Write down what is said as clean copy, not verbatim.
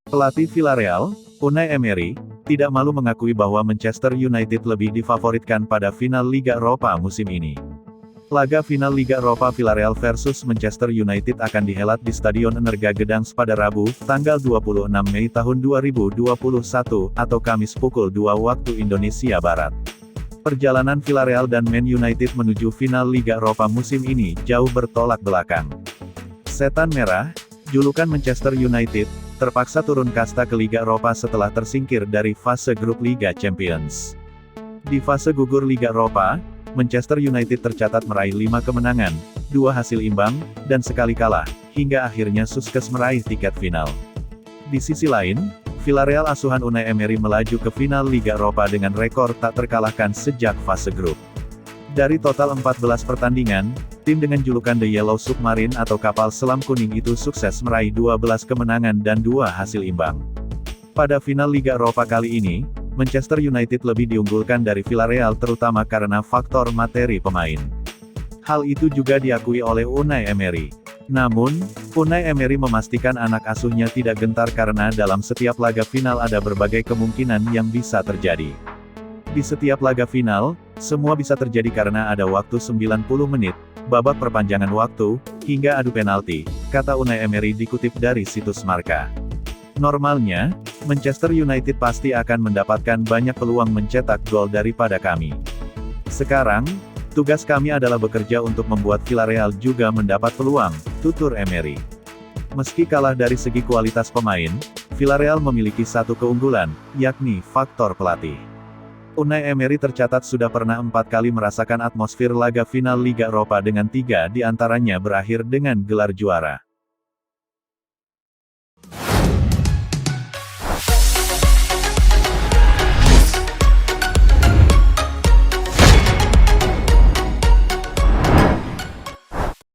Pelatih Villarreal, Unai Emery, tidak malu mengakui bahwa Manchester United lebih difavoritkan pada final Liga Eropa musim ini. Laga final Liga Eropa Villarreal versus Manchester United akan dihelat di Stadion Energa Gdansk pada Rabu, tanggal 26 Mei tahun 2021, atau Kamis pukul 2 waktu Indonesia Barat. Perjalanan Villarreal dan Man United menuju final Liga Eropa musim ini jauh bertolak belakang. Setan Merah, julukan Manchester United, terpaksa turun kasta ke Liga Eropa setelah tersingkir dari fase grup Liga Champions. Di fase gugur Liga Eropa, Manchester United tercatat meraih 5 kemenangan, 2 hasil imbang, dan sekali kalah, hingga akhirnya sukses meraih tiket final. Di sisi lain, Villarreal asuhan Unai Emery melaju ke final Liga Eropa dengan rekor tak terkalahkan sejak fase grup. Dari total 14 pertandingan, tim dengan julukan The Yellow Submarine atau kapal selam kuning itu sukses meraih 12 kemenangan dan 2 hasil imbang. Pada final Liga Eropa kali ini, Manchester United lebih diunggulkan dari Villarreal terutama karena faktor materi pemain. Hal itu juga diakui oleh Unai Emery. Namun, Unai Emery memastikan anak asuhnya tidak gentar karena dalam setiap laga final ada berbagai kemungkinan yang bisa terjadi. Di setiap laga final, semua bisa terjadi karena ada waktu 90 menit, babak perpanjangan waktu, hingga adu penalti, kata Unai Emery dikutip dari situs Marca. Normalnya, Manchester United pasti akan mendapatkan banyak peluang mencetak gol daripada kami. Sekarang, tugas kami adalah bekerja untuk membuat Villarreal juga mendapat peluang, tutur Emery. Meski kalah dari segi kualitas pemain, Villarreal memiliki satu keunggulan, yakni faktor pelatih. Unai Emery tercatat sudah pernah 4 kali merasakan atmosfer laga final Liga Eropa dengan 3 di antaranya berakhir dengan gelar juara.